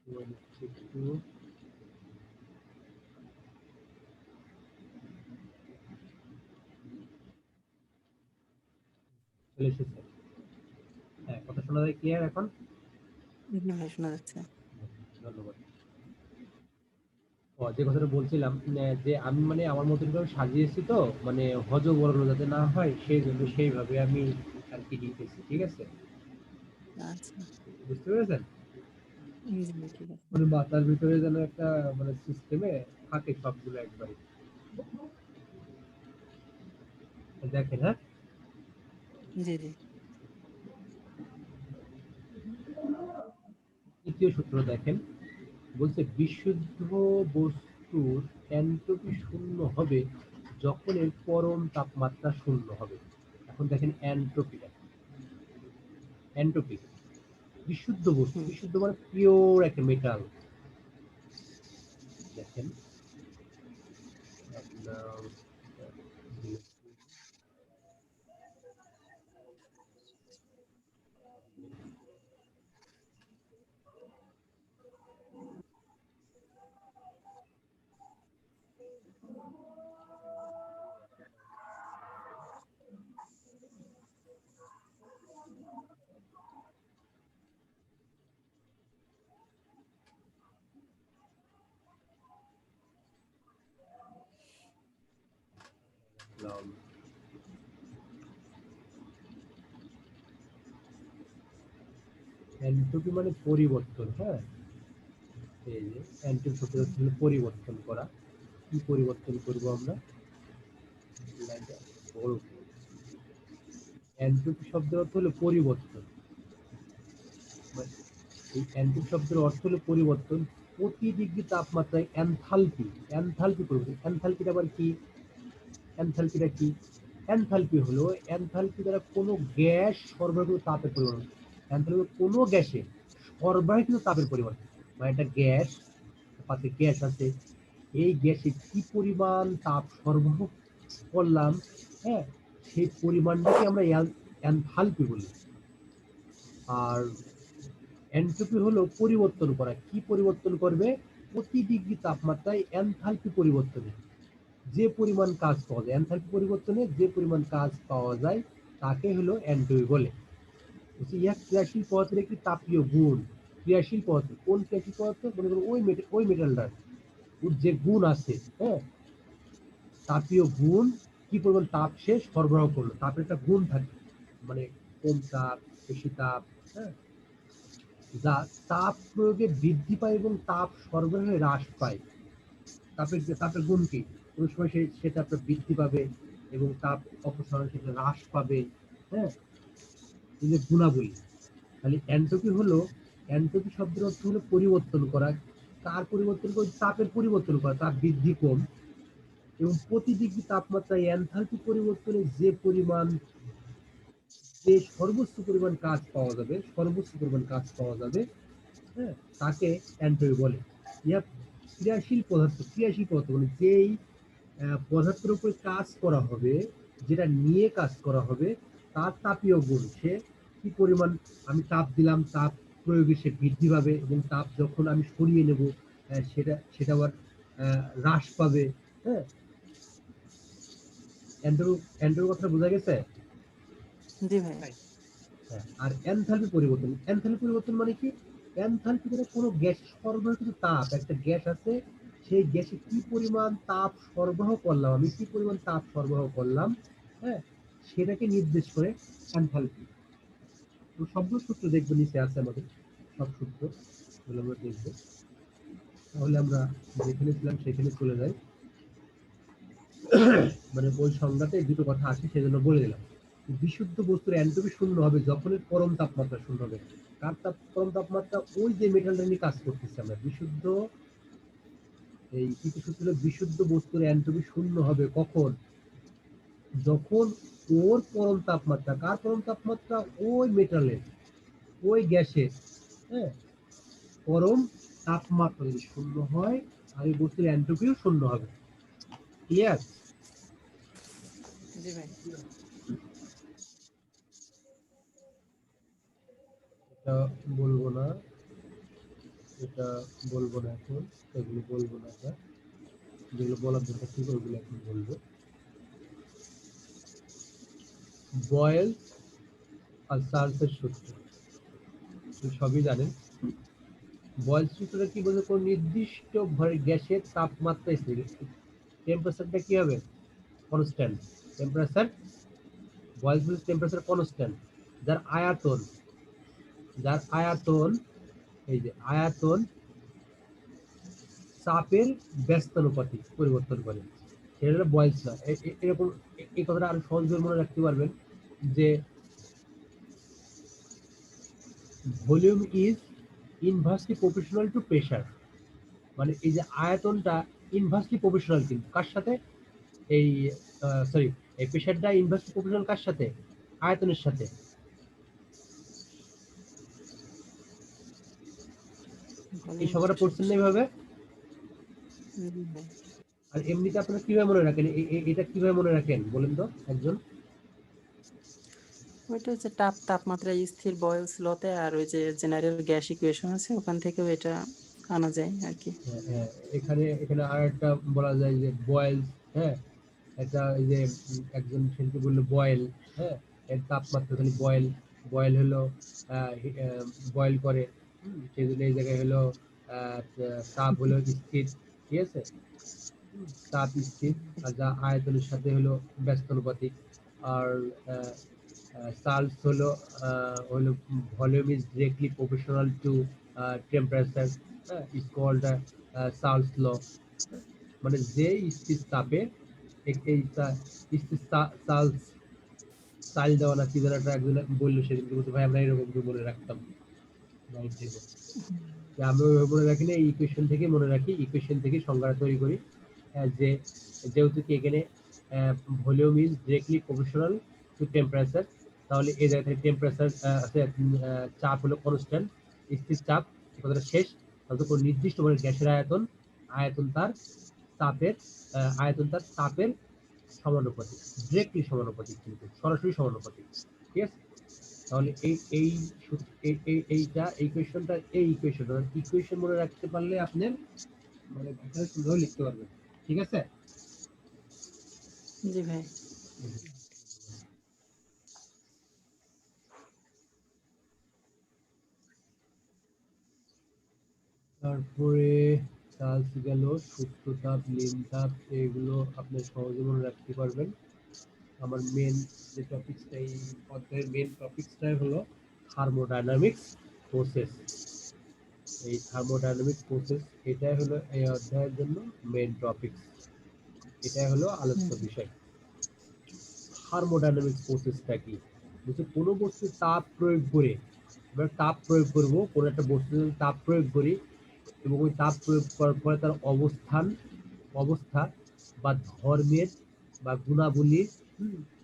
একটু চলে এসেছে। হ্যাঁ, কথা শোনা যায় ক্লিয়ার এখন? জি ভাই শোনা যাচ্ছে। ধন্যবাদ। যে কথাটা বলছিলাম যে আমি মানে আমার মতন করে সাজিয়েছি তো মানে হজবরল যাতে না হয় সেই জন্য সেইভাবে আমি আর কি লিখেছি। ঠিক আছে? আচ্ছা। বুঝতে পেরেছেন? জি ভাই ঠিক আছে। মানে মাথার ভিতরে যেন একটা মানে সিস্টেমে থাকে সবগুলো একবারে। দেখেন, হ্যাঁ? জি, জি। তৃতীয় সূত্র দেখেন। বলছে বিশুদ্ধ বস্তুর এন্ট্রপি শূন্য হবে যখন এর পরম তাপমাত্রা শূন্য হবে। এখন দেখেন এন্ট্রপিটা। এন্ট্রপি বিশুদ্ধ বস্তু, হুম। বিশুদ্ধ মানে পিওর একটা মেটাল। দেখেন আপনার এন্ট্রপি মানে পরিবর্তন, হ্যাঁ? এই যে এন্ট্রপি শব্দটা হচ্ছে পরিবর্তন করা। কি পরিবর্তন করব আমরা? এন্ট্রপি শব্দের অর্থ হলো পরিবর্তন। মানে এই এন্ট্রপি শব্দের অর্থ হলো পরিবর্তন। প্রতি ডিগ্রি তাপমাত্রায় এনথালপি, এনথালপি পরিবর্তন। এনথালপিটা আবার কি? এনথালপিটা কি? এনথালপি হলো এনথালপি দ্বারা কোনো গ্যাস সরবরাহিত তাপের পরিবর্তন। এনথালপি কোনো গ্যাসে সরবরাহিত তাপের পরিবর্তন। মানে একটা গ্যাস, পাশে গ্যাস আছে, এই গ্যাসে কি পরিমাণ তাপ সরবরাহ করলাম, হ্যাঁ, সেই পরিমাণটাকে আমরা এনথালপি বলি। আর এনট্রপি হলো পরিবর্তন করা। কি পরিবর্তন করবে? প্রতি ডিগ্রি তাপমাত্রায় এনথালপি পরিবর্তনে যে পরিমাণ কাজ পাওয়া যায়, এনথালপি পরিবর্তনে যে পরিমাণ কাজ পাওয়া যায় তাকে হলো এনট্রপি বলে। ইহা ক্রিয়াশীল পদার্থের একটি তাপীয় গুণ। ক্রিয়াশীল পদার্থ কোন ক্রিয়াশীল পদার্থ? মনে করুন ওই মেটালটার ওর যে গুণ আছে, হ্যাঁ, তাপীয় গুণ, কি পরিমাণ তাপ সে সরবরাহ করলো, তাপের একটা গুণ থাকে, মানে কম তাপ, বেশি তাপ, হ্যাঁ, যা তাপ প্রয়োগে বৃদ্ধি পায় এবং তাপ সরবরাহে হ্রাস পায়। তাপের গুণ কি? কোনো সময় সেটা আপনার বৃদ্ধি পাবে এবং তাপ অপসারণ সেটা হ্রাস পাবে, হ্যাঁ, এই যে গুণাবলী। তাহলে এন্ট্রপি হলো, এন্ট্রপি শব্দের অর্থ হলো পরিবর্তন করা। কার পরিবর্তন করে? তাপের পরিবর্তন করা, তাপ বৃদ্ধি কম। এবং প্রতি ডিগ্রি তাপমাত্রায় এনথালপি পরিবর্তনে যে পরিমাণ, যে সর্বোচ্চ পরিমাণ কাজ পাওয়া যাবে, সর্বোচ্চ পরিমাণ কাজ পাওয়া যাবে, হ্যাঁ, তাকে এন্ট্রপি বলে। ইহা ক্রিয়াশীল পদার্থ, ক্রিয়াশীল পদার্থ মানে যেই পদার্থের উপরে কাজ করা হবে, যেটা নিয়ে কাজ করা হবে, তার তাপীয় গুণ, সে কি পরিমাণ আমি তাপ দিলাম, তাপ প্রয়োগে সে বৃদ্ধি পাবে এবং তাপ যখন আমি সরিয়ে নেব সেটা সেটা আবার হ্রাস পাবে, হ্যাঁ। অ্যান্ড্রু কথা বোঝা গেছে? জি ভাই। হ্যাঁ, আর এনথালপি পরিবর্তন, এনথালপি পরিবর্তন মানে কি? এনথালপি মানে কোনো গ্যাস সরবরাহিত তাপ, একটা গ্যাস আছে, সেই গ্যাসে কি পরিমাণ তাপ সরবরাহ করলাম, আমি কি পরিমাণ তাপ সরবরাহ করলাম, হ্যাঁ, সেটাকে নির্দেশ করে এনথালপি। তো সবগুলো সূত্র দেখবো নিচে আছে আমাদের, সব সূত্র গুলো আমরা দেখবো। তাহলে আমরা যেখানে ছিলাম সেখানে চলে যাই। মানে ওই সংজ্ঞাতে দুটো কথা আছে সেজন্য বলে দিলাম। বিশুদ্ধ বস্তুর এন্ট্রপি শূন্য হবে যখন এর পরম তাপমাত্রা শূন্য হবে। কার পরম তাপমাত্রা? ওই যে মেটালটা নিয়ে কাজ করতেছি আমরা। বিশুদ্ধ, এই তৃতীয় সূত্রে বিশুদ্ধ বস্তুর এন্ট্রপি শূন্য হবে কখন? যখন ওর পরম তাপমাত্রা, কার পরম তাপমাত্রা? ওই মেটালের, ওই গ্যাসের, হ্যাঁ, পরম তাপমাত্রা যদি শূন্য হয় আর এই বস্তুর এন্ট্রপিও শূন্য হবে। ক্লিয়ার? জি ভাই। এটা বলবো না, এটা বলবো না এখন, এগুলো বলবো না এটা, যেগুলো বলার দরকার ছিল ওগুলো এখন বলবো। বয়েল আর চার্লসের সূত্র সবই জানেন। বয়েল সূত্রটা কি বলছে, কোন নির্দিষ্ট গ্যাসের তাপমাত্রা স্থির, টেম্পারেচারটা কি হবে, constant temperature. Boyle temperature constant, যার আয়তন, এই যে আয়তন চাপের ব্যস্তানুপাতিক পরিবর্তন করে, সেটা হলো বয়েলস ল। এরকম এই কথাটা আরো সহজ করে মনে রাখতে পারবেন যে volume is inversely proportional to pressure, মানে এই যে আয়তনটা ইনভার্সলি প্রপোর্শনাল, কিন্তু কার সাথে, এই সরি, এই প্রেসারটা ইনভার্সলি প্রপোর্শনাল কার সাথে, আয়তনের সাথে। এই সংখ্যাটা পড়ছেন না এইভাবে। জি ভাই। আর এমনিতে আপনারা কিভাবে মনে রাখেন, এটা কিভাবে মনে রাখেন বলেন তো একজন। ওইটা হচ্ছে তাপমাত্রা স্থির বয়েলস লতে, আর ওই যে জেনারেল গ্যাস ইকুয়েশন আছে ওখান থেকেও এটা আনা যায় আর কি। হ্যাঁ, এখানে এখানে আর একটা বলা যায় যে বয়েল, হ্যাঁ, এটা এই যে একজন ছেলেকে বললো বয়েল, হ্যাঁ, এর তাপমাত্রা তাহলে বয়েল, বয়েল হলো বয়েল করে, সেই জন্য এই জায়গায় হলো তাপ হলো স্থির, ঠিক আছে, তাপ স্থির, আর যা আয়তনের সাথে হলো ব্যস্তানুপাতিক। আর চার্লস হলো হলো volume is directly proportional to temperature, is called Charles law, মানে যে স্থির তাপে এই স্থির চার্লস চাল দেওয়া না কি যেন একটা একজন বললো সেদিন, বলতে ভাই আমরা এরকম করে মনে রাখতাম, আমরা ওইভাবে মনে রাখি না, এই ইকুয়েশন থেকে মনে রাখি, ইকুয়েশন থেকে সংজ্ঞা তৈরি করি যে যেহেতু কি এখানে volume is directly proportional to temperature, তাহলে এই জায়গা থেকে টেম্পারেচার চাপ হলো কনস্ট্যান্ট, স্থির চাপ, কথাটা শেষ। তাহলে কোন নির্দিষ্ট মানে গ্যাসের আয়তন, আয়তন তার তাপের তাপের সমানুপাতিক, ডিরেক্টলি সমানুপাতিক, কিন্তু সরাসরি সমানুপাতিক, ঠিক আছে। তাহলে এইটা ইকুয়েশন মনে রাখতে পারলে আপনি মানে ভাষাটা সুন্দর লিখতে পারবেন, ঠিক আছে। জি ভাই। তারপরে চার্লস গেল, সূত্র তাপ, লিন তাপ, এগুলো আপনি সহজে মনে রাখতে পারবেন। আমার মেন যে টপিকসটা, এই অধ্যায়ের মেন টপিকসটাই হলো থার্মোডাইনামিক্স প্রসেস। এই থার্মোডাইনামিক্স প্রসেস এটাই হলো এই অধ্যায়ের জন্য মেন টপিকস, এটাই হলো আলোচ্য বিষয়। থার্মোডাইনামিক্স প্রসেসটা কি, বলছে কোনো বস্তুর তাপ প্রয়োগ করে, আমরা তাপ প্রয়োগ করব, কোনো একটা বস্তুতে তাপ প্রয়োগ করি এবং ওই তাপ প্রয়োগ করার পরে তার অবস্থা বা ধর্মের বা গুণাবলীর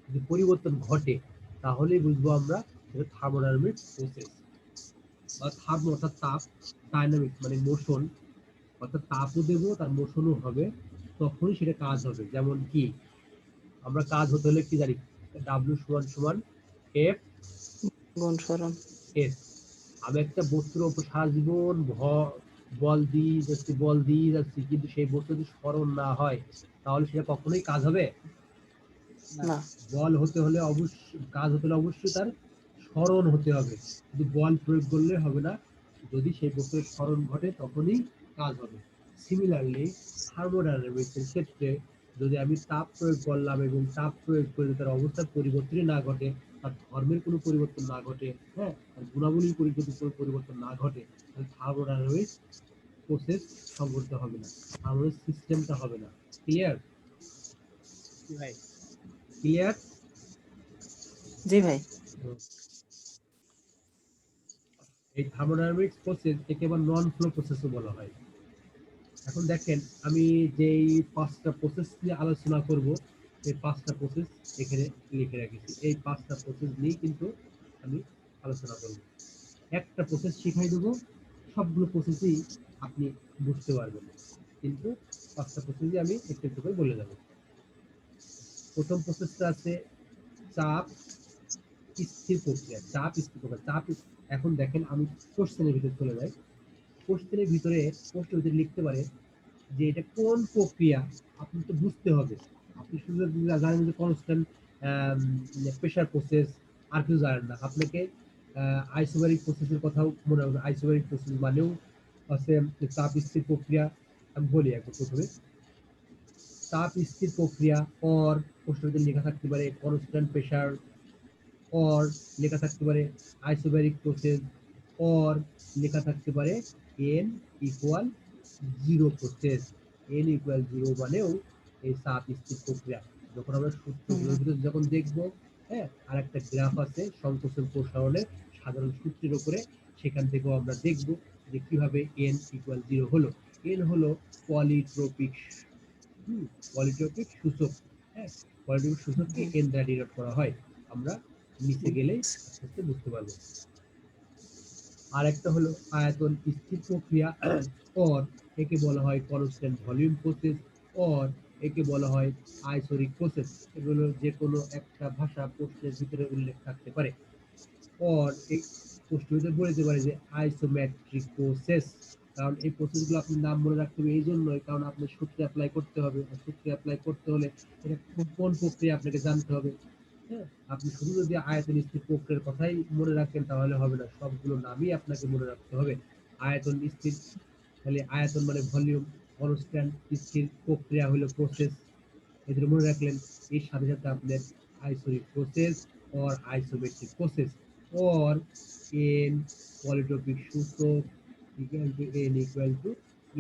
যদি পরিবর্তন ঘটে, তাহলেই বুঝবো আমরা এটা থার্মোডাইনামিক্স প্রসেস। বা থার্মো অর্থাৎ তাপ, ডাইনামিক্স মানে মোশন, অর্থাৎ তাপও দেবো তার মোশনও হবে, তখনই সেটা কাজ হবে। যেমন কি আমরা কাজ হতে হলে কি জানি, ডাব্লিউ সমান সমান এফ গুণ সরণ। এস। আমি একটা বস্তুর উপর সারা জীবন বল দিয়ে যাচ্ছি, কিন্তু সেই বস্তু যদি স্মরণ না হয় তাহলে সেটা কখনোই কাজ হবে না। বল হতে হলে কাজ হতে হলে অবশ্যই তার স্মরণ হতে হবে, শুধু বল প্রয়োগ করলে হবে না, যদি সেই বস্তুর স্মরণ ঘটে তখনই কাজ হবে। সিমিলারলি থার্মোডাইনামিক্সের ক্ষেত্রে যদি আমি তাপ প্রয়োগ করলাম এবং তাপ প্রয়োগ করে তার অবস্থার পরিবর্তনই না ঘটে, তার ধর্মের কোনো পরিবর্তন না ঘটে, হ্যাঁ, তার গুণাবলীর কোনো পরিবর্তন না ঘটে, তাহলে থার্মোডাইনামিক্স প্রসেস সংঘটিত হবে না, আমাদের সিস্টেমটা হবে না। ক্লিয়ার ভাই? ক্লিয়ার? জি ভাই। এই থার্মোডাইনামিক্স প্রসেস একে আবার নন ফ্লো প্রসেসও বলা হয়। এখন দেখেন আমি যেই 5টা প্রসেস নিয়ে আলোচনা করব, এই 5টা প্রসেস এখানে লিখে রেখেছি, এই 5টা প্রসেস নিয়ে কিন্তু আমি আলোচনা করব। একটা প্রসেস শিখাই দেবো, সবগুলো প্রসেসই আপনি বুঝতে পারবেন, কিন্তু 5টা প্রসেসই আমি একটু একটু করে বলে যাব। প্রথম প্রসেসটা আছে চাপ স্থির প্রক্রিয়া। এখন দেখেন আমি কোশ্চেনের ভিতরে চলে যাই। প্রশ্নের ভিতরে লিখতে পারে যে এটা কোন প্রক্রিয়া, আপনি তো বুঝতে হবে। আপনি শুধু যদি জানেন যে কনস্ট্যান্ট প্রেশার প্রসেস, আর কিছু জানেন না, আপনাকে আইসোবারিক প্রসেসের কথাও মনে হবে। আইসোবারিক প্রসেস মানেও হচ্ছে তাপ স্থির প্রক্রিয়া। আমি বলি একবার প্রথমে, তাপ স্থির প্রক্রিয়া অর প্রশ্নের লেখা থাকতে পারে কনস্ট্যান্ট প্রেশার, অর লেখা থাকতে পারে আইসোবারিক প্রসেস, অর লেখা থাকতে পারে N equal zero process. N equal zero মানেও এই তাপ স্থির প্রক্রিয়া। যখন আমরা সূত্রগুলোর ভিতরে যখন দেখবো, হ্যাঁ, আর একটা গ্রাফ আছে সংকোচন প্রসারণের সাধারণ সূত্রের উপরে, সেখান থেকেও আমরা দেখব যে কিভাবে এন ইকুয়াল জিরো হলো। এন হলো পলিট্রপিক পলিট্রপিক সূচক। হ্যাঁ, পলিট্রপিক সূচককে এন দ্বারা ডিনোট করা হয়। আমরা নিচে গেলে আস্তে আস্তে বুঝতে পারবো। আর একটা হলো আয়তন স্থির প্রক্রিয়া, অর একে বলা হয় কনস্ট্যান্ট ভলিউম প্রসেস, অর একে বলা হয় আইসোরিক প্রসেস। এগুলো যে কোনো একটা ভাষা প্রশ্নের ভিতরে উল্লেখ থাকতে পারে। অর এই প্রশ্নের ভিতরে বলে দিতে পারে যে আইসোমেট্রিক প্রসেস। কারণ এই প্রসেসগুলো আপনি নাম মনে রাখতে হবে এই জন্যই, কারণ আপনি সূত্রে অ্যাপ্লাই করতে হবে। সূত্রে অ্যাপ্লাই করতে হলে এটা কোন প্রক্রিয়া আপনাকে জানতে হবে। হ্যাঁ, আপনি শুধু যদি আয়তন স্থির প্রক্রিয়ার কথাই মনে রাখেন তাহলে হবে না, সবগুলো নামই আপনাকে মনে রাখতে হবে। আয়তন স্থির, তাহলে আয়তন মানে ভলিউম, কনস্ট্যান্ট স্থির প্রক্রিয়া হলো প্রসেস, এদের মনে রাখলেন। এর সাথে সাথে আপনার isochoric process or isometric process or n polytropic সূচক equal to n equal to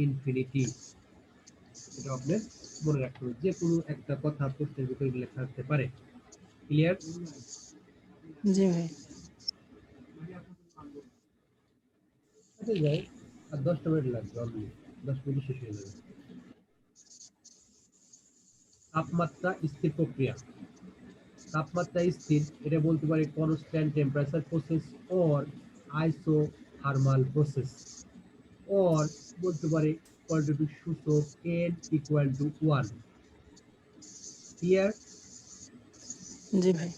infinity. এটা আপনার মনে রাখতে হবে। যে কোনো একটা কথা প্রশ্নের ভিতরে লেখা থাকতে পারে। ক্লিয়ার? জি ভাই। আচ্ছা যাই, আর 10টা মিনিট লাগবে, অনলি 10 মিনিট শেষ হয়ে যাবে। তাপমাত্রা স্থির প্রক্রিয়া। তাপমাত্রা স্থির, এটা বলতে পারে constant temperature process or isothermal process, or বলতে পারে পলিট্রপিক সূচক n ইকুয়াল টু 1। ক্লিয়ার? জি ভাই।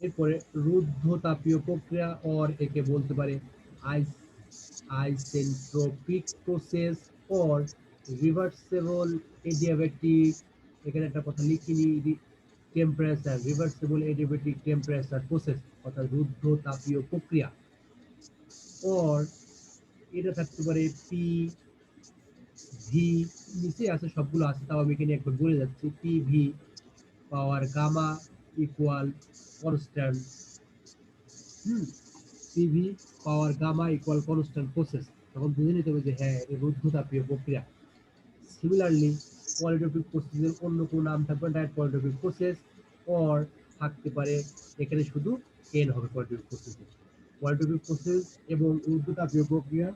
এরপরে রুদ্ধতাপীয় প্রক্রিয়া অর একে বলতে পারে isentropic process or reversible adiabatic. এখানে একটা কথা লিখিনি, temperature, reversible adiabatic temperature process, অর্থাৎ রুদ্ধতাপীয় প্রক্রিয়া। অর এটা থাকতে পারে পি ভি, নিচে আছে সবগুলো আছে, তাও আমি এখানে একবার বলে যাচ্ছি। P V power gamma equal constant, PV power gamma equal constant process. তখন বুঝে নিতে হবে যে হ্যাঁ, এটা রুদ্ধতাপীয় প্রক্রিয়া। সিমিলারলি পলিট্রপিক প্রসেসের অন্য কোনো নাম থাকবে ডাইরেক্ট পলিট্রপিক প্রসেস, অর থাকতে পারে এখানে শুধু এন হবে পলিট্রপিক প্রসেসে। পলিট্রপিক প্রসেস এবং রুদ্ধতাপীয় প্রক্রিয়া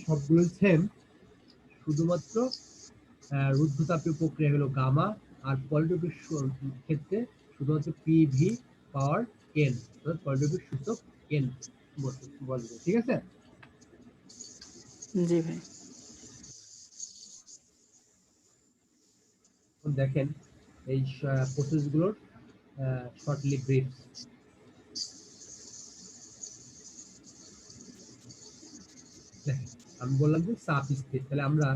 সবগুলো সেম, শুধুমাত্র রুদ্ধতাপীয় প্রক্রিয়া হলো গামা, আর পলিট্রপিক ক্ষেত্রে শুধুমাত্র পিভি পাওয়ার এন, পলিট্রপিক সূচক এন বলবে। ঠিক আছে? জি ভাই। দেখেন এই প্রসেসগুলোর শর্টলি ব্রিফ। আমি বললাম যে চাপ স্থির, তাহলে আমরা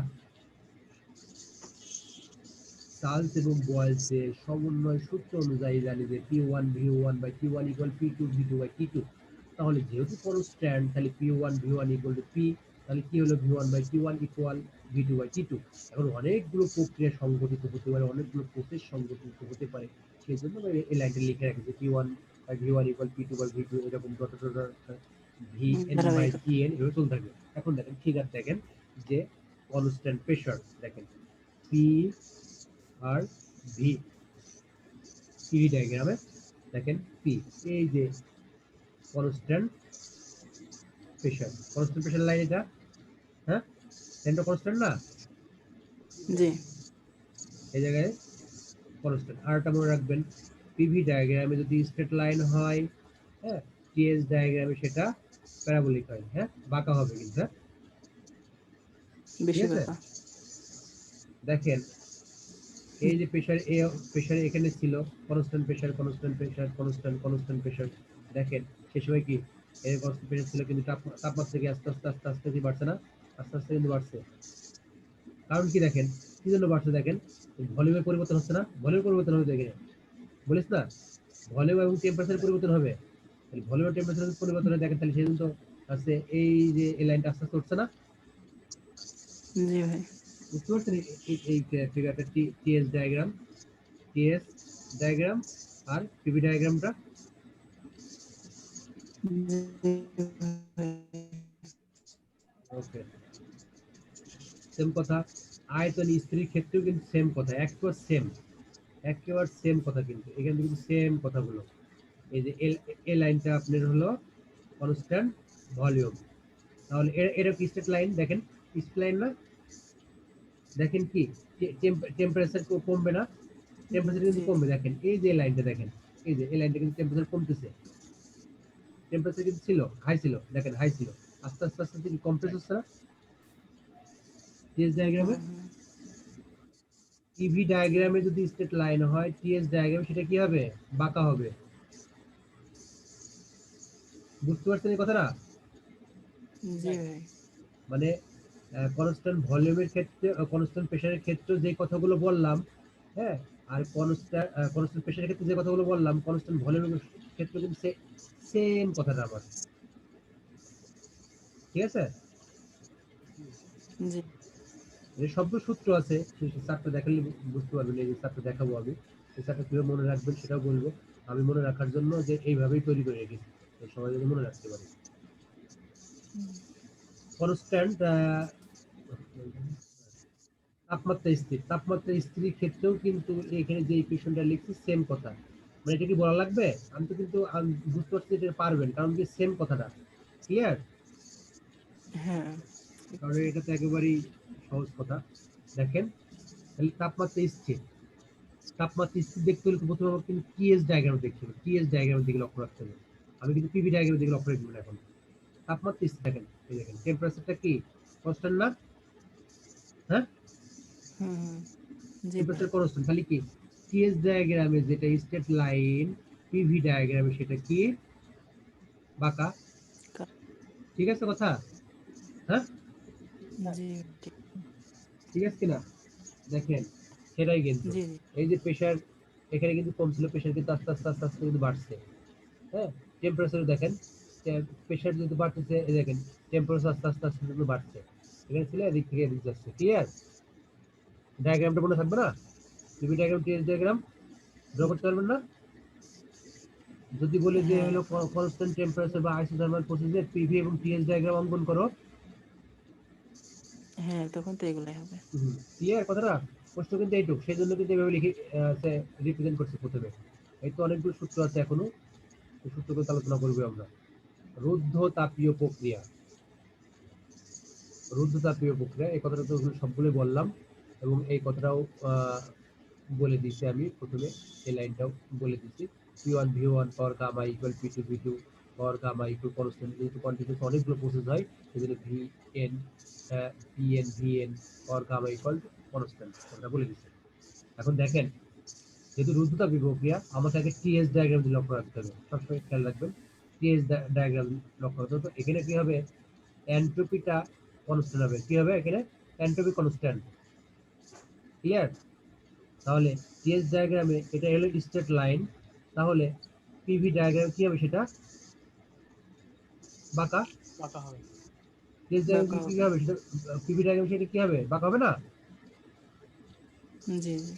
চার্লস এবং বয়েলসের সমন্বয় সূত্র অনুযায়ী জানি যে P1 V1 by P1 equal P2 V2 by T2। তাহলে যেহেতু কনস্ট্যান্ট, তাহলে P1 V1 equal to P, তাহলে কি হলো V1 by T1 equal V2 by T2। এখন অনেকগুলো প্রক্রিয়া সংঘটিত হতে পারে, অনেকগুলো প্রসেস সংঘটিত হতে পারে, সেই জন্য এই লাইনটা লিখে রাখি যে P1 by V1 equal P2 by V2, এরকম ডট VN বাই ধারাবাহিকতা। TN এভাবে চলতে থাকবে। এখন দেখেন ফিগার, দেখেন যে কনস্ট্যান্ট প্রেশার, দেখেন P আর ভি, পিভি ডায়াগ্রামে দেখেন পি, এই যে constant pressure, constant pressure line এটা, হ্যাঁ, লাইনটা কনস্ট্যান্ট না, জি। এই জায়গায় কনস্ট্যান্ট। আরটা মনে রাখবেন, পিভি ডায়াগ্রামে যদি স্ট্রেট লাইন হয়, হ্যাঁ, টিএস ডায়াগ্রামে সেটা প্যারাবোলিক হয়, হ্যাঁ, বাঁকা হবে কিন্তু, হ্যাঁ, ঠিক বেশি আছে? বাঁকা। দেখেন এই যে প্রেশার, এ প্রেশার এখানে ছিল constant pressure, constant pressure, constant constant pressure, দেখেন সে সময় কি এর কনস্ট্যান্ট প্রেসার ছিল, কিন্তু তাপমাত্রা কি আস্তে আস্তে আস্তে আস্তে কি বাড়ছে না? আস্তে আস্তে কিন্তু বাড়ছে। কারণ কি দেখেন, কি জন্য বাড়ছে দেখেন, ভলিউমের পরিবর্তন হচ্ছে না? ভলিউম পরিবর্তন হবে দেখে বলিস না, ভলিউম এবং টেম্পারেচার পরিবর্তন হবে। তাহলে ভলিউম টেম্পারেচার পরিবর্তন হয় দেখেন, তাহলে সেই জন্য তো আছে এই যে এই লাইনটা আস্তে আস্তে উঠছে না? জি ভাই। বুঝতে পারছেন? এই ফিগারটা টিএস ডায়াগ্রাম, টিএস ডায়াগ্রাম আর পিভি ডায়াগ্রামটা জি ভাই। ওকে, সেম কথা। আয়তন স্থির ক্ষেত্রেও কিন্তু সেম কথা, একেবারে সেম কথা, কিন্তু এখানে কিন্তু সেম কথাগুলো। এই যে এ লাইনটা আপনার হলো কনস্ট্যান্ট ভলিউম, তাহলে এটা কি স্ট্রেট লাইন? দেখেন স্ট্রেট লাইন না? দেখেন কি টেম্পারেচার কমবে না? টেম্পারেচার কিন্তু জি কমবে। দেখেন এই যে লাইনটা, দেখেন এই যে এই লাইনটা কিন্তু টেম্পারেচার কমতেছে। টেম্পারেচার কিন্তু ছিল হাই, ছিল দেখেন হাই ছিল, আস্তে আস্তে আস্তে আস্তে কমপ্রেস হচ্ছে না টিএস ডায়াগ্রামে? হুম হুম ইভি ডায়াগ্রামে যদি স্ট্রেট লাইন হয়, টিএস ডায়াগ্রামে সেটা কি হবে? বাঁকা হবে। বুঝতে পারছেন এই কথাটা? জি ভাই। মানে কনস্ট্যান্ট ভলিউমের ক্ষেত্রে, কনস্ট্যান্ট প্রেসারের ক্ষেত্রে যে কথাগুলো বললাম, হ্যাঁ, আর কনস্ট্যান্ট প্রেসারের ক্ষেত্রে যে কথাগুলো বললাম, কনস্ট্যান্ট ভলিউমের ক্ষেত্রে কিন্তু সেম কথাটা আবার, ঠিক আছে? জি এর শব্দ সূত্র আছে, সেই চারটা দেখালে বুঝতে পারবেন। এই যে চারটা দেখাবো আমি, এই চারটা কিভাবে মনে রাখবেন সেটাও বলবো। আমি মনে রাখার জন্য যে এইভাবেই তৈরি করে রেখেছি, তো সবাই যদি মনে রাখতে পারে। কনস্ট্যান্ট তাপমাত্রা স্থির ক্ষেত্রেও কিন্তু এখানে যে ইকুয়েশনটা লিখছি সেম কথা। মানে এটা কি বলা লাগবে? আমি তো কিন্তু বুঝতে পারছি যে এটা পারবেন, কারণ কি সেম কথাটা ক্লিয়ার। হ্যাঁ। কারণ এটা তো একেবারেই সহজ কথা। দেখেন, তাহলে তাপমাত্রা স্থির দেখতে হলে তো প্রথমে আমাকে কিন্তু টিএস ডায়াগ্রাম দেখতে হবে, টিএস ডায়াগ্রামের দিকে লক্ষ্য রাখতে হবে। আমি কিন্তু পিভি ডায়াগ্রামের দিকে লক্ষ্য রাখবো না এখন। তাপমাত্রা স্থির, দেখেন এই দেখেন টেম্পারেচারটা কি কনস্ট্যান্ট না? হ্যাঁ, হুম হুম জি ভাই। টেম্পারেচার কনস্ট্যান্ট, খালি কি টিএস ডায়াগ্রামে যেটা স্ট্রেট লাইন, পিভি ডায়াগ্রামে সেটা কি বাঁকা। কা- ঠিক আছে কথা? হ্যাঁ, জি ঠিক। ঠিক আছে কিনা? দেখেন, সেটাই কিন্তু জি জি এই যে প্রেশার এখানে কিন্তু কম ছিল, প্রেশার কিন্তু আস্তে আস্তে আস্তে আস্তে কিন্তু বাড়ছে। হ্যাঁ, টেম্পারেচার দেখেন, প্রেশার যদি বাড়তেছে, এই দেখেন টেম্পারেচার আস্তে আস্তে আস্তে কিন্তু বাড়ছে। এখানে ছিল, এদিক থেকে এদিক যাচ্ছে। ক্লিয়ার? ডায়াগ্রামটা মনে থাকবে না? PV diagram, TS diagram draw করতে পারবেন না? যদি বলি যে হ্যাঁ হলো কনস্ট্যান্ট টেম্পারেচার বা আইসোথার্মাল প্রসেসে পিভি এবং টিএস ডায়াগ্রাম অঙ্কন করো। হ্যাঁ তখন তো এগুলাই হবে। ক্লিয়ার কথাটা? প্রশ্ন কিন্তু এইটুক, সেই জন্য কিন্তু এভাবে লিখে রিপ্রেজেন্ট করছি প্রথমে। এই তো অনেকগুলো সূত্র আছে এখনো, এই সূত্রগুলো আলোচনা করবো আমরা। রুদ্ধ তাপীয় প্রক্রিয়া, রুদ্ধ তাপীয় প্রক্রিয়া এই কথাটা তো সবগুলোই বললাম, এবং এই কথাটাও বলে দিচ্ছি আমি প্রথমে, এই লাইনটাও বলে দিচ্ছি। P1 V1 power gamma equal P2 V2 power gamma equal constant, যেহেতু কন্টিনিউয়াস অনেকগুলো প্রসেস হয়, সেজন্য Vn Vn power gamma equal constant, কথাটা বলে দিচ্ছি। এখন দেখেন, যেহেতু রুদ্ধতাপীয় প্রক্রিয়া, আমাকে আগে টিএস ডায়াগ্রাম দিয়ে লক্ষ্য রাখতে হবে, সবসময় খেয়াল রাখবেন। টিএস ডায়াগ্রাম লক্ষ্য রাখতে হবে, তো এখানে কি হবে? এন্ট্রপিটা কনস্ট্যান্ট হবে। কি হবে এখানে? Entropy constant. ক্লিয়ার? তাহলে টিএস ডায়াগ্রামে এটা হলো স্ট্রেট লাইন, তাহলে পিভি ডায়াগ্রাম কি হবে? সেটা বাঁকা। টিএস ডায়াগ্রাম বাঁকা কি হবে। হবে? সেটা পিভি ডায়াগ্রাম সেটা কি হবে? বাঁকা হবে না? জি জি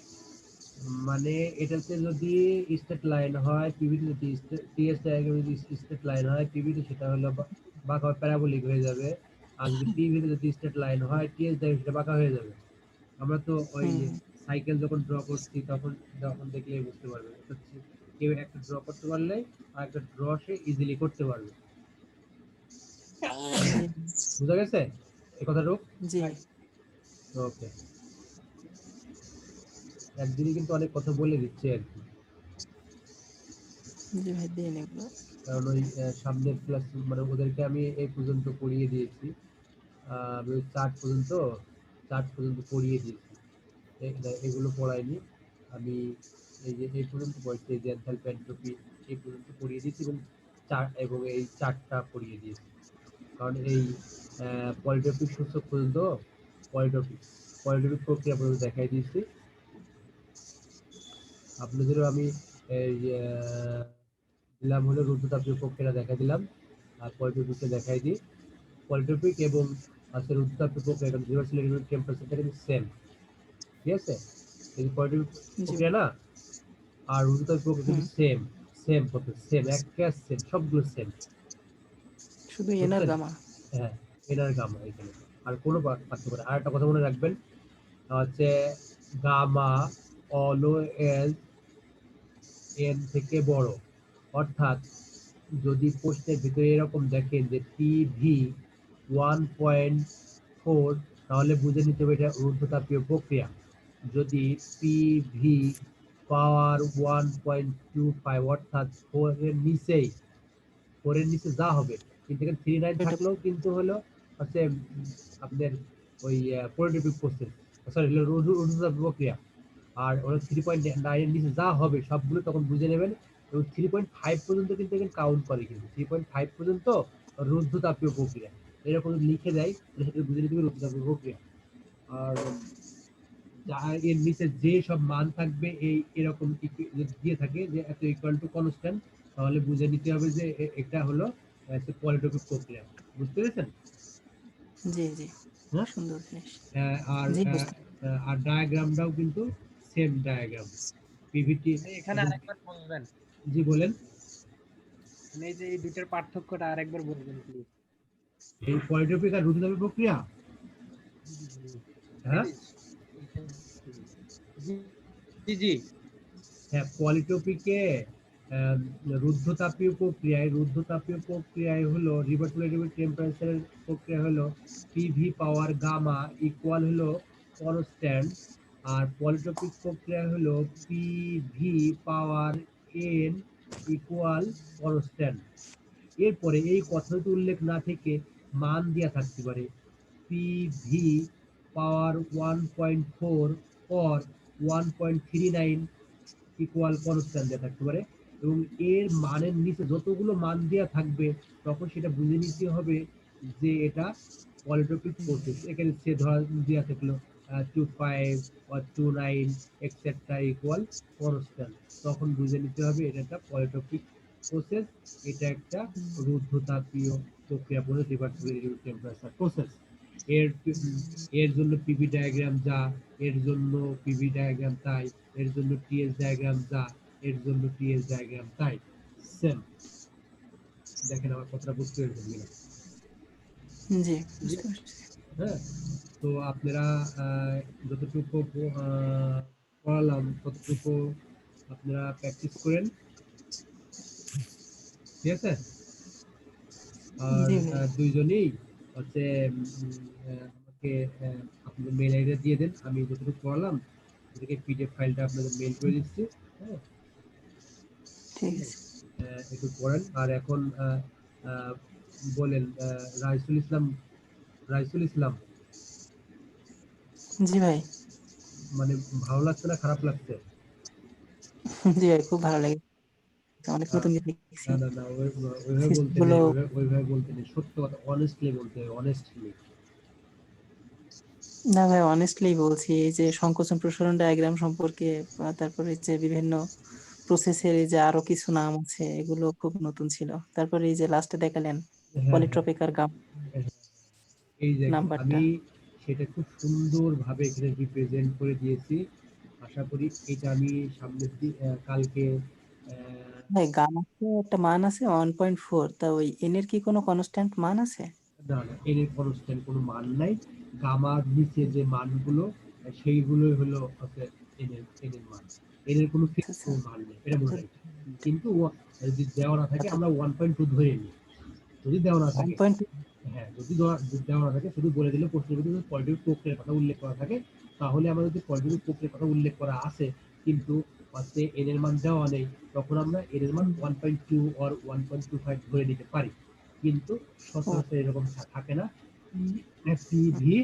মানে এটাতে যদি স্ট্রেট লাইন হয়, পিভিতে যদি টিএস ডায়াগ্রামে যদি স্ট্রেট লাইন হয়, পিভিতে সেটা হলো বাঁকা প্যারাবোলিক হয়ে যাবে। আর যদি পিভিতে যদি স্ট্রেট লাইন হয়, টিএস ডায়াগ্রাম সেটা বাঁকা হয়ে যাবে। আমরা তো ওই হুম হুম সাইকেল যখন ড্র করছি, তখন যখন দেখলেই বুঝতে পারবে, এটা হচ্ছে কেউ একটা ড্র করতে পারলে আর একটা ড্র সে ইজিলি করতে পারবে। জি বুঝা গেছে এই কথাটুকু? জি ওকে, একদিনই কিন্তু অনেক কথা বলে দিচ্ছে আর কি, জি ভাই দিন এগুলো। কারণ ওই সামনের ক্লাস মানে ওদেরকে আমি এই পর্যন্ত পড়িয়ে দিয়েছি। আমি চার্ট পর্যন্ত পড়িয়ে দিয়েছি, এগুলো পড়াইনি আমি। এই যে এই পর্যন্ত পড়ছি, এই যে এনথালপি এন্ট্রপি এই পর্যন্ত পড়িয়ে দিয়েছি, এবং এবং এই চারটা পড়িয়ে দিয়েছি, কারণ এই পলিটপিক সূচক পর্যন্ত পলিটপিক পলিটপিক প্রক্রিয়া পর্যন্ত দেখাই দিয়েছি। আপনাদেরও আমি এই দিলাম হলো রুদ্ধতাপীয় প্রক্রিয়া দেখা দিলাম, আর পলিটপিকটা দেখাই দিই। পলিটপিক এবং রুদ্ধতাপীয় প্রক্রিয়া রিভার্সিবল এলিমেন্ট টেম্পারেচারটা কিন্তু সেম, ঠিক আছে? এই পলিটপিক জি প্রক্রিয়া না আর রুদ্ধতাপীয় প্রক্রিয়া কিন্তু সেম সেম সেম সেম, সবগুলো সেম, শুধু এনার বুঝছেন? গামা। হ্যাঁ, এনার গামা এখানে আর কোনো পার্থক্য নেই। আর একটা কথা মনে রাখবেন, হচ্ছে গামা অলওয়েজ এন থেকে বড়, অর্থাৎ যদি প্রশ্নের ভিতরে এরকম দেখেন যে পিভি 1.4 তাহলে বুঝে নিতে হবে এটা ঊর্ধ্বতাপীয় প্রক্রিয়া। যদি পিভি পাওয়ার 1.25 অর্থাৎ 4 এর নিচেই, 4 এর নিচে যা হবে, কিন্তু এখানে 39 এটা থাকলেও কিন্তু হলো হচ্ছে আপনার ওই পলিটপিক প্রসেস, সরি ঊর্ধ্বতাপীয় প্রক্রিয়া। আর ওরা 3.9 এর নিচে যা হবে সবগুলো তখন বুঝে নেবেন, এবং 3.5 পর্যন্ত কিন্তু এখানে কাউন্ট করে, কিন্তু 3.5 পর্যন্ত রুদ্ধতাপীয় প্রক্রিয়া এরকম যদি লিখে দেয় তাহলে সেটা বুঝে নিতে হবে রুদ্ধতাপীয় প্রক্রিয়া। আর যা এর নিচে যে সব মান থাকবে এই এরকম দিয়ে থাকে যে এত ইকুয়াল টু কনস্ট্যান্ট, তাহলে বুঝে নিতে হবে যে এটা হলো পলিটপিক প্রক্রিয়া। বুঝতে পেরেছেন? জি জি, হ্যাঁ, সুন্দর জিনিস। আর জি বুঝতে আর ডায়াগ্রামটাও কিন্তু সেম ডায়াগ্রাম পিভিটি এখানে এবং আরেকবার বলবেন, জি বলেন। মানে এই যে এই দুইটার পার্থক্যটা আরেকবার বলবেন প্লিজ। এই পলিটপিক আর রুদ্ধতাপীয় প্রক্রিয়া, হ্যাঁ জি জি, হ্যাঁ, পলিটপিকে রুদ্ধতাপীয় প্রক্রিয়ায় হলো রিভার্সিবল এলিমেন্ট টেম্পারেচারের প্রক্রিয়া হলো পিভি পাওয়ার গামা ইকুয়াল হলো কনস্ট্যান্ট, আর পলিটপিক প্রক্রিয়া হলো পিভি পাওয়ার এন ইকুয়াল কনস্ট্যান্ট। এরপরে এই কথাটি উল্লেখ না থেকে মান দেওয়া থাকতে পারে PV power 1.4 or 1.39 equal constant দেওয়া থাকতে পারে, এবং এর মানের নিচে যতগুলো মান দেওয়া থাকবে তখন সেটা বুঝে নিতে হবে যে এটা পলিটপিক প্রসেস। এখানে সে ধরা দেওয়া থাকলো 25 or 29 এক্সেট্রা ইকুয়াল কনস্ট্যান্ট, তখন বুঝে নিতে হবে এটা একটা পলিটপিক প্রসেস, এটা একটা রুদ্ধতাপীয় প্রক্রিয়া বলে রিভার্সিবল টেম্পারেচার প্রসেস। এর এর জন্য পিভি ডায়াগ্রাম যা, এর জন্য পিভি ডায়াগ্রাম তাই, এর জন্য টিএস ডায়াগ্রাম যা, এর জন্য টিএস ডায়াগ্রাম তাই, সেম। দেখেন আমার কথাটা বুঝতে পেরেছেন কিনা? জি বুঝতে পারছি। হ্যাঁ, তো আপনারা যতটুকু পড়ালাম ততটুকু আপনারা প্র্যাকটিস করেন, ঠিক আছে? আর জি ভাই, দুইজনেই হচ্ছে আমাকে আপনাদের মেল আইডি দিয়ে দেন, আমি যতটুকু পড়ালাম সেটাকে পিডিএফ ফাইলটা আপনাদের মেল করে দিচ্ছি। হ্যাঁ, ঠিক আছে। একটু পড়েন। আর এখন বলেন রাইসুল ইসলাম, জি ভাই, মানে ভালো লাগছে না খারাপ লাগছে? জি ভাই খুব ভালো লাগে, অনেক আহ, নতুন জিনিস দেখছি। না না না, ওইভাবে বলতে সিস্টেমগুলো নেই, ওইভাবে বলতে নেই, সত্য কথা অনেস্টলি বলতে হবে, অনেস্টলি। না ভাই, অনেস্টলি বলছি, এই যে সংকোচন প্রসারণ ডায়াগ্রাম সম্পর্কে তারপরে যে বিভিন্ন প্রসেসের এই যে আরো কিছু নাম আছে এগুলো খুব নতুন ছিল। তারপরে এই যে লাস্টে দেখালেন হ্যাঁ হ্যাঁ পলিট্রপিক আর গাম হ্যাঁ, এই যে নাম্বারটা। আমি সেটা খুব সুন্দরভাবে এখানে রিপ্রেজেন্ট করে দিয়েছি। আশা করি এটা আমি সামনের কালকে ভাই গামাতে একটা মান আছে 1.4, তা ওই এন এর কি কোনো কনস্ট্যান্ট মান আছে? না না, এর কনস্ট্যান্ট কোনো মান নাই। গামার নিচে যে মানগুলো সেইগুলোই হলো এনের মান, এনের কোনো আচ্ছা ফিক্স আচ্ছা, কোনো মান নেই, এটা মনে রাখবেন। কিন্তু যদি দেওয়া না থাকে আমরা 1.2 ধরে নিই, যদি দেওয়া না থাকে, 1.2। হ্যাঁ যদি দেওয়া না থাকে শুধু বলে দিলে প্রশ্নের ভিতরে যদি পলিটিক্যাল প্রক্রিয়ার কথা উল্লেখ করা থাকে, তাহলে আমরা যদি পলিটিক্যাল প্রক্রিয়ার কথা উল্লেখ করা আছে কিন্তু হচ্ছে এন এর মান দেওয়া নেই, তখন আমরা এন এর মান 1.2 or 1.25 ধরে নিতে পারি। কিন্তু সচরাচর এরকম থাকে না। পিভি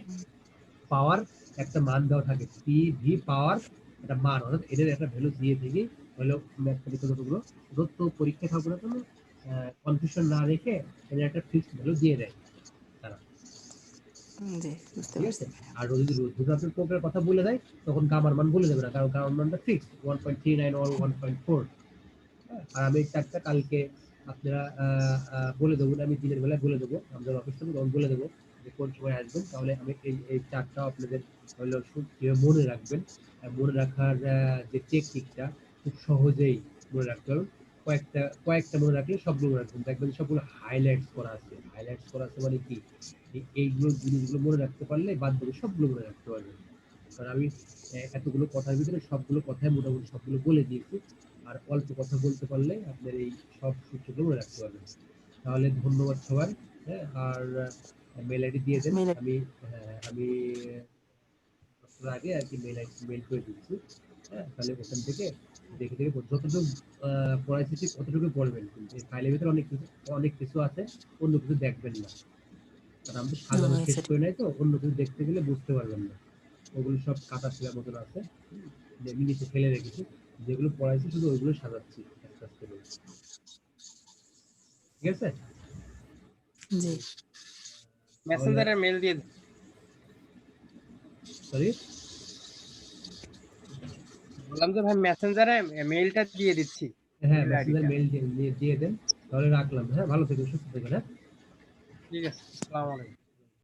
পাওয়ার একটা মান দেওয়া থাকে, পিভি পাওয়ার একটা মান, অর্থাৎ এদের একটা ভ্যালু দিয়ে থেকে হলো ম্যাথমেটিক্যাল যতগুলো যত পরীক্ষা থাকবে না কেন কনফিউশন না রেখে এদের একটা ফিক্সড ভ্যালু দিয়ে দেয় তারা, জি বুঝতে ঠিক পারছি। আছে। আর যদি রুদ্রাপের কোকের কথা বলে দেয় তখন গামার মান বলে দেবে না, কারণ গামার মানটা ফিক্সড 1.39 or 1.4। আর আমি চারটা কালকে আপনারা বলে দেবো, আমি দিনের বেলায় বলে দেবো, আমাদের অফিস থেকে তখন বলে দেবো যে কোন সময় আসবেন, তাহলে আমি এই চারটা আপনাদের হলো কিভাবে মনে রাখবেন। আর মনে রাখার যে টেকনিকটা খুব সহজেই মনে রাখতে পারবেন। কয়েকটা মনে রাখলে সবগুলো মনে রাখবেন, দেখবেন সবগুলো হাইলাইটস করা আছে। হাইলাইটস করা আছে মানে কি, এইগুলো জিনিসগুলো মনে রাখতে পারলে বাদ বাকি সবগুলো মনে রাখতে পারবেন। কারণ আমি এতগুলো কথার ভিতরে সবগুলো কথাই মোটামুটি সবগুলো বলে দিয়েছি। আর অল্প কথা বলতে পারলে আপনার এই সব সূত্রগুলো মনে রাখতে পারবেন। তাহলে ধন্যবাদ সবাই। হ্যাঁ, আর মেল আইডি দিয়ে দেন, মেল আমি আগে আর কি মেল করে দিচ্ছি। হ্যাঁ, তাহলে ওখান থেকে দেখে দেখে যতটুকু পড়াইছি ঠিক ততটুকু পড়বেন, কিন্তু এই ফাইলের ভিতরে অনেক কিছু আছে, অন্য কিছু দেখবেন না। কারণ আমি তো সাজানো শেষ আচ্ছা করে নাই, তো অন্য কিছু দেখতে গেলে বুঝতে পারবেন না। ওগুলো সব কাটা ছেঁড়ার মতন আছে, আমি নিচে ফেলে রেখেছি। যেগুলো পড়াইছি শুধু ওইগুলো সাজাচ্ছি আস্তে আস্তে করে। ঠিক আছে, জি মেসেঞ্জারে মেল দিয়ে দিন। সরি, বললাম যে ভাই মেসেঞ্জারে মেইলটা দিয়ে দিচ্ছি, হ্যাঁ মেল মেসেঞ্জার আইডিটা। মেল দিয়ে দেন। তাহলে রাখলাম, হ্যাঁ ভালো থেকো, সুস্থ থেকো, হ্যাঁ। ঠিক আছে, আসসালামু আলাইকুম।